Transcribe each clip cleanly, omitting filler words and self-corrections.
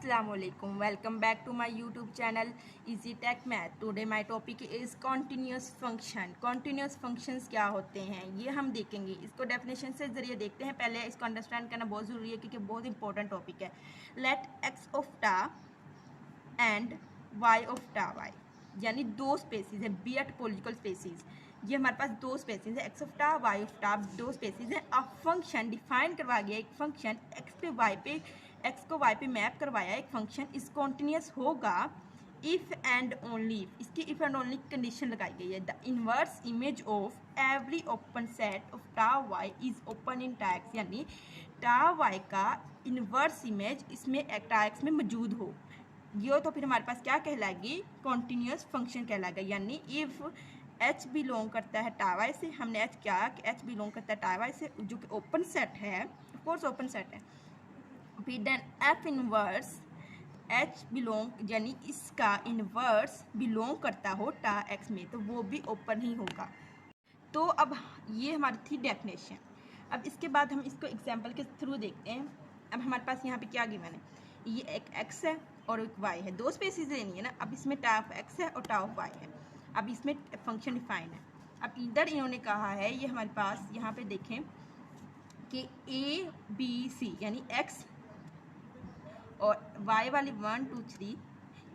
Assalamualaikum. Welcome back to my YouTube channel Easy Tech Math. Today my topic is continuous function. Continuous functions क्या होते हैं ये हम देखेंगे. इसको डेफिनेशन से जरिए देखते हैं. पहले इसको अंडरस्टैंड करना बहुत ज़रूरी है क्योंकि बहुत इंपॉर्टेंट टॉपिक है. लेट x ऑफ टा एंड y ऑफ टा y यानी दो स्पेसिस है बी एट टोपोलॉजिकल स्पेसिस. ये हमारे पास दो स्पेसिस है, एक्स ऑफ टा वाई ऑफ टा, दो स्पेसिस है. अब फंक्शन डिफाइन करवा गया, एक फंक्शन एक्स पे वाई पे, एक्स को वाई पे मैप करवाया, एक फंक्शन इस कॉन्टिन्यूस होगा इफ़ एंड ओनली. इसकी इफ़ एंड ओनली कंडीशन लगाई गई है. The inverse image of every open set of टा वाई इज ओपन इन टा एक्स, यानी टा वाई का इनवर्स इमेज इसमें टा एक्स में मौजूद हो. ये तो फिर हमारे पास क्या कहलाएगी, कॉन्टिन्यूस फंक्शन कहलाएगा. यानी इफ़ एच बिलोंग करता है टा वाई से, हमने एच क्या कि एच बिलोंग करता है टा वाई से जो कि ओपन सेट है, ऑफकोर्स ओपन सेट है. फिर then F inverse H belong यानी इसका इनवर्स बिलोंग करता हो टा एक्स में तो वो भी ओपन ही होगा. तो अब ये हमारी थी डेफिनेशन. अब इसके बाद हम इसको एग्जाम्पल के थ्रू देखते हैं. अब हमारे पास यहाँ पे क्या गिवन है, ये एक एक्स है और एक वाई है, दो स्पेसिस लेनी है ना. अब इसमें टा ऑफ एक्स है और टा ऑफ वाई है. अब इसमें फंक्शन डिफाइन है. अब इधर इन्होंने कहा है, ये हमारे पास यहाँ पे देखें कि ए बी सी यानी एक्स और वाई वाली 1 2 3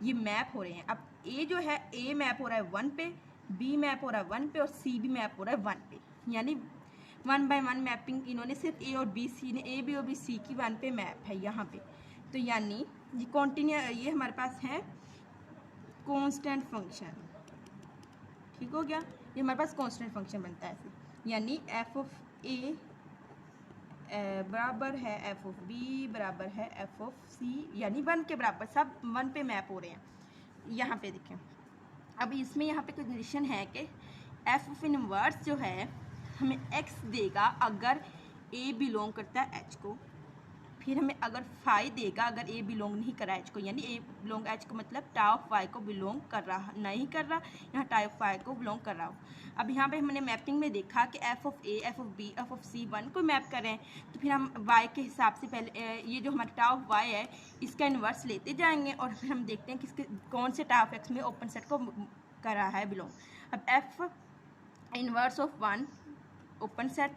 ये मैप हो रहे हैं. अब ए जो है ए मैप हो रहा है 1 पे, बी मैप हो रहा है 1 पे और सी भी मैप हो रहा है 1 पे. यानी 1 बाय 1 मैपिंग इन्होंने सिर्फ ए और बी सी ने, ए बी और बी सी की 1 पे मैप है यहाँ पे. तो यानी ये कॉन्टिन्यू ये हमारे पास है कॉन्स्टेंट फंक्शन. ठीक हो गया, ये हमारे पास कॉन्स्टेंट फंक्शन बनता है ऐसे. यानी एफ ऑफ ए बराबर है एफ ऑफ बी बराबर है एफ ऑफ सी, यानी 1 के बराबर, सब 1 पे मैप हो रहे हैं. यहाँ पे देखें, अब इसमें यहाँ पे कंडीशन है कि एफ ऑफ इनवर्स जो है हमें एक्स देगा अगर ए बिलोंग करता है एच को. फिर हमें अगर फाई देगा अगर ए बिलोंग नहीं कर रहा है एच को, यानी ए बिलोंग एच को मतलब टा ऑफ वाई को बिलोंग कर रहा नहीं कर रहा, यहाँ टा ऑफ वाई को बिलोंग कर रहा हो. अब यहाँ पे हमने मैपिंग में देखा कि F of A F of B F of C 1 को मैप कर रहे हैं. तो फिर हम वाई के हिसाब से पहले ये जो हमारा टा ऑफ वाई है इसका इन्वर्स लेते जाएंगे और फिर हम देखते हैं किसके कौन से टा ऑफ एक्स में ओपन सेट को कर रहा है बिलोंग. अब F inverse of 1 open set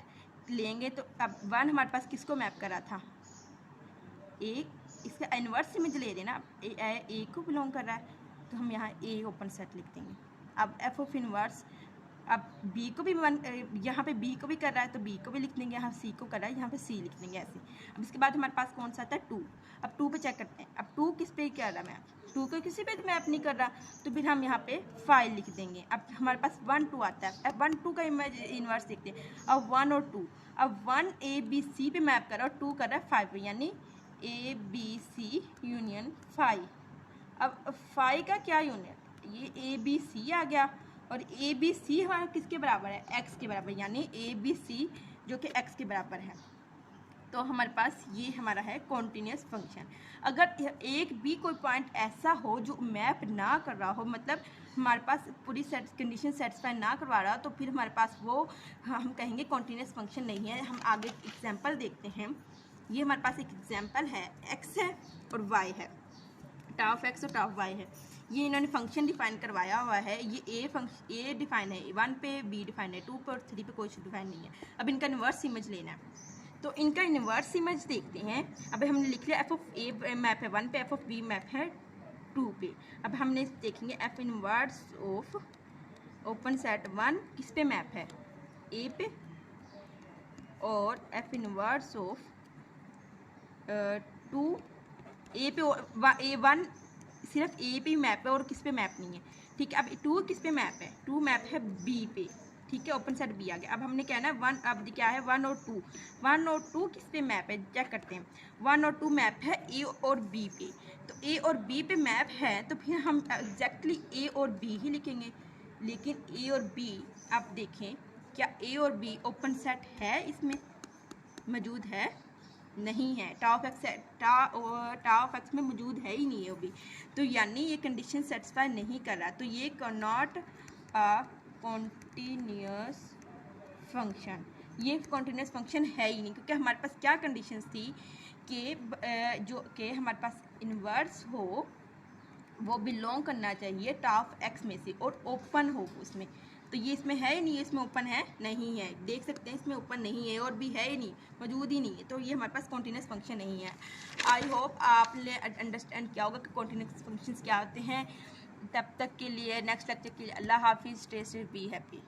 लेंगे तो अब 1 हमारे पास किसको मैप कर रहा था, ए, इसका इनवर्स इमेज ले देना. ए को बिलोंग कर रहा है तो हम यहाँ ए ओपन सेट लिख देंगे. अब एफ ऑफ इनवर्स अब बी को भी यहाँ पे बी को भी कर रहा है तो बी को भी लिख देंगे, यहाँ सी को कर रहा है यहाँ पे सी लिख देंगे ऐसे. अब इसके बाद हमारे पास कौन सा आता है 2. अब 2 पे चेक करते हैं. अब 2 किस पे कर रहा है मैप, 2 को किसी पे मैप नहीं कर रहा तो फिर हम यहाँ पे 5 लिख देंगे. अब हमारे पास 1 2 आता है. अब 1 2 का इमेज इनवर्स देखते हैं. अब 1 और 2, अब 1 ए बी सी पे मैप कर रहा है और 2 कर रहा है 5 पे, यानी ए बी सी यूनियन 5. अब 5 का क्या यूनियन, ये ए बी सी आ गया और ए बी सी हमारा किसके बराबर है, एक्स के बराबर, यानी ए बी सी जो कि एक्स के बराबर है. तो हमारे पास ये हमारा है कॉन्टिन्यूस फंक्शन. अगर एक भी कोई पॉइंट ऐसा हो जो मैप ना कर रहा हो, मतलब हमारे पास पूरी कंडीशन सेटिस्फाई ना करवा रहा, तो फिर हमारे पास वो हम कहेंगे कॉन्टिन्यूस फंक्शन नहीं है. हम आगे एग्जाम्पल देखते हैं. ये हमारे पास एक एग्जाम्पल है, एक्स है और वाई है, टा ऑफ एक्स और टा ऑफ वाई है. ये इन्होंने फंक्शन डिफाइन करवाया हुआ है. ये ए डिफाइन है 1 पे, बी डिफाइन है 2 पे और 3 पे कोई डिफाइन नहीं है. अब इनका इनवर्स इमेज लेना है तो इनका इनवर्स इमेज देखते हैं. अब हमने लिख लिया एफ ऑफ ए मैप है 1 पे, एफ ऑफ बी मैप है 2 पे. अब हमने देखेंगे F inverse of open set 1 किस पे मैप है, ए पे, और एफ इनवर्स ऑफ 2 ए पे, ए 1 सिर्फ ए पे मैप है और किस पे मैप नहीं है. ठीक है, अब 2 किस पे मैप है, 2 मैप है बी पे. ठीक है, ओपन सेट बी आ गया. अब हमने कहना है 1, अब क्या है 1 और 2, 1 और 2 किस पे मैप है, चेक करते हैं. 1 और 2 मैप है ए और बी पे. तो ए और बी पे मैप है तो फिर हम एग्जैक्टली ए और बी ही लिखेंगे. लेकिन ए और बी आप देखें, क्या ए और बी ओपन सेट है, इसमें मौजूद है, नहीं है. टा ऑफ एक्स में मौजूद है ही नहीं है अभी. तो यानी ये कंडीशन सेटिस्फाई नहीं कर रहा, तो ये नॉट अ कॉन्टिन्यूस फंक्शन. ये कॉन्टिन्यूस फंक्शन है ही नहीं क्योंकि हमारे पास क्या कंडीशंस थी जो के हमारे पास इन्वर्स हो वो बिलोंग करना चाहिए टॉप एक्स में से और ओपन हो उसमें। तो ये इसमें है ही नहीं, इसमें ओपन है नहीं है, देख सकते हैं इसमें ओपन नहीं है और भी है ही नहीं, मौजूद ही नहीं है, तो ये हमारे पास कॉन्टीन्यूस फंक्शन नहीं है। आई होप आपने अंडरस्टैंड किया होगा कि कॉन्टीन्यूस फंक्शंस क्या होते हैं। तब तक के लिए नेक्स्ट लेक्चर के लिए अल्लाह हाफिज़, स्टे सेफ, बी हैप्पी।